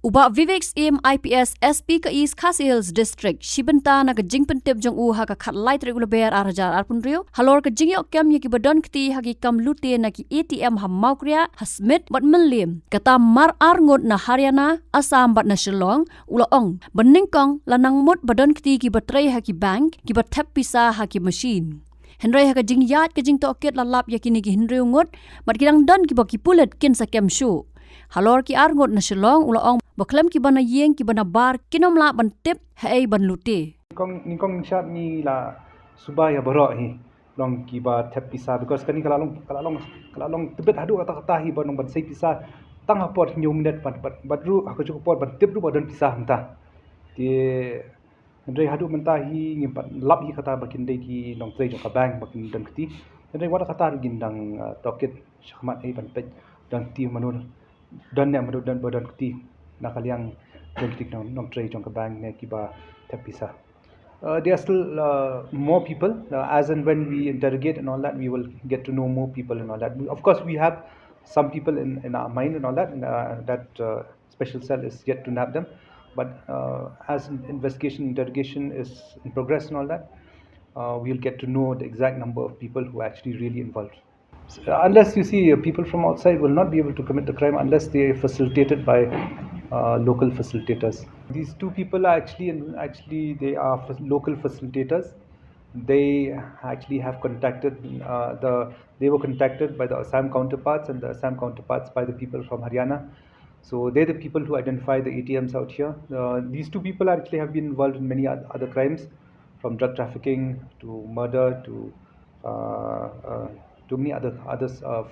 Uba Vivek's aim IPS SP ka East Khas Hills District Shibenta na ka jingpen tip jong u ha ka khat light regular bear arajar arpun rio halor ka jingyo kem ye ki badon kti ha ki kam lute na ki ATM ha maukria hasmit bat menlim kata mar arngot na Haryana Assam bat na Shillong ulaong Nyngkong lanang mut badon kti ki Trei ha ki bank ki bat tap pisa ha ki machine Henry ha ka jing yat ka jing toket lalap ya kini ki Henry ngot bat kidang don ki baki pulet kin sa kem shu halor ki arngot na Shillong ulaong baklem ki bana yeng ki bana bar kinom la ban tip hai ban lute Nyngkong shat ni la subaya baro hi long ki ba tap pisa because kani kalalong tebet hadu kata hi ban ban sei pisa tang apot nyum net bat ru aku cukup pot ban tip ru badan pisa hanta ti ndai hadu menta hi ngimpat lap hi kata bakin dei ki nong Trei jong kabang bakin dan kti ndai wada kata gindang toket shakmat ai ban pet dan ti manur dan ne manur dan badan kti nakaliang politik nong Trei jong kabang ne Kiba tapisa. There are still more people as and when we interrogate and all that we will get to know more people and all that. Of course we have some people in our mind and all that special cell is yet to nab them but as investigation interrogation is in progress and all that we'll get to know the exact number of people who are actually really involved. Unless you see people from outside will not be able to commit the crime unless they are facilitated by local facilitators. These two people are actually they are local facilitators. They actually have contacted they were contacted by the Assam counterparts and the Assam counterparts by the people from Haryana. So they're the people who identify the ATMs out here. These two people actually have been involved in many other crimes, from drug trafficking to murder to many other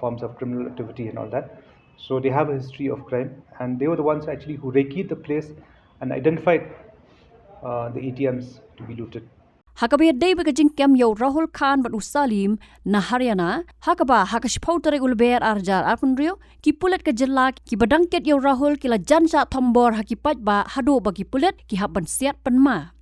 forms of criminal activity and all that. So they have a history of crime, and they were the ones actually who recce'd the place and identified the ATMs to be looted. Hakaba day ba jing kem yo Rahul Khan bat Usalim na Haryana hakaba hakashpau tere ulber arjar arpun rio ki pulet ka jella ki badangket yo Rahul kila jansa thombor hakipat ba hado bagi pulet ki haban siat panma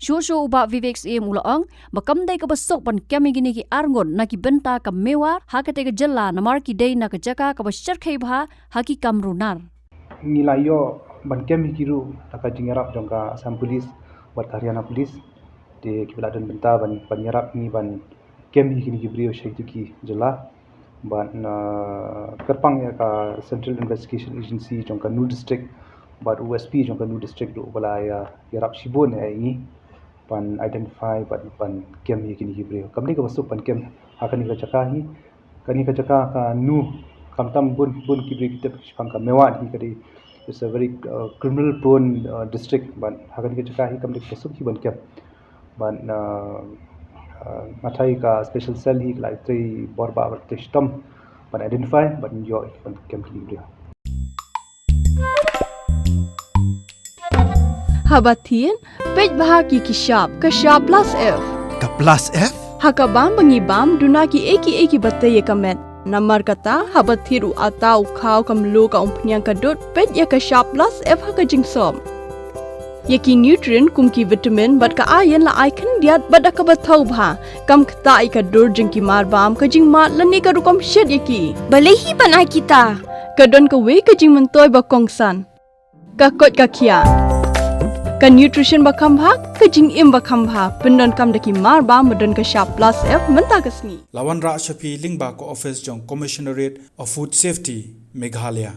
Shosho uba Vivek's aim ulaong bakam day ka basok ban kem gini ki arngon na ki benta ka mewar hakate ka jella na mar ki day na ka jaka ka bashar khai bha haki kamrunar nilayo ban kem kiru taka jingarap jongka Assam police buat Haryana police de kibla dan benta ban nyarap ni ban kem kini kibrio shek ki jela ban kerpang ya ka Central Investigation Agency jongka Nu district bat USP jongka Nu district do bala ya yarap shibon ai ban identify ban kem kini kibrio kamni ka basuk ban kem hakani ka jaka hi kani ka jaka ka Nu kamtam bun kibri kita pang ka mewa hi kadi it's a very criminal prone district but hakani ka jaka hi kamni ka basuk hi ban kem ban matai ka special cell hi like Trei borba bat testam ban identify ban yo ban kem kibrio Habatin pej bahagi kishap plus F ka plus F hakabam bangibam dunaki eki batay kamet namar kata habathiru atau khaw kamlu ka umpnyang kadut pej ya kishap plus F hakajing som Yaki nutrient kumki vitamin bat ka iron la icon diat bat ka bathau bha kam khta ai ka dur jing ki mar bam ka jing mat lani ka rukom shed yaki balehi banai kita ka don ka we ka jing mentoy ba kongsan ka kot ka khia ka nutrition ba kham bha ka jing im ba kham bha pindon kam daki mar bam madon ka sharp plus F menta kasni lawan ra shapi lingba ko office jong commissionerate of food safety Meghalaya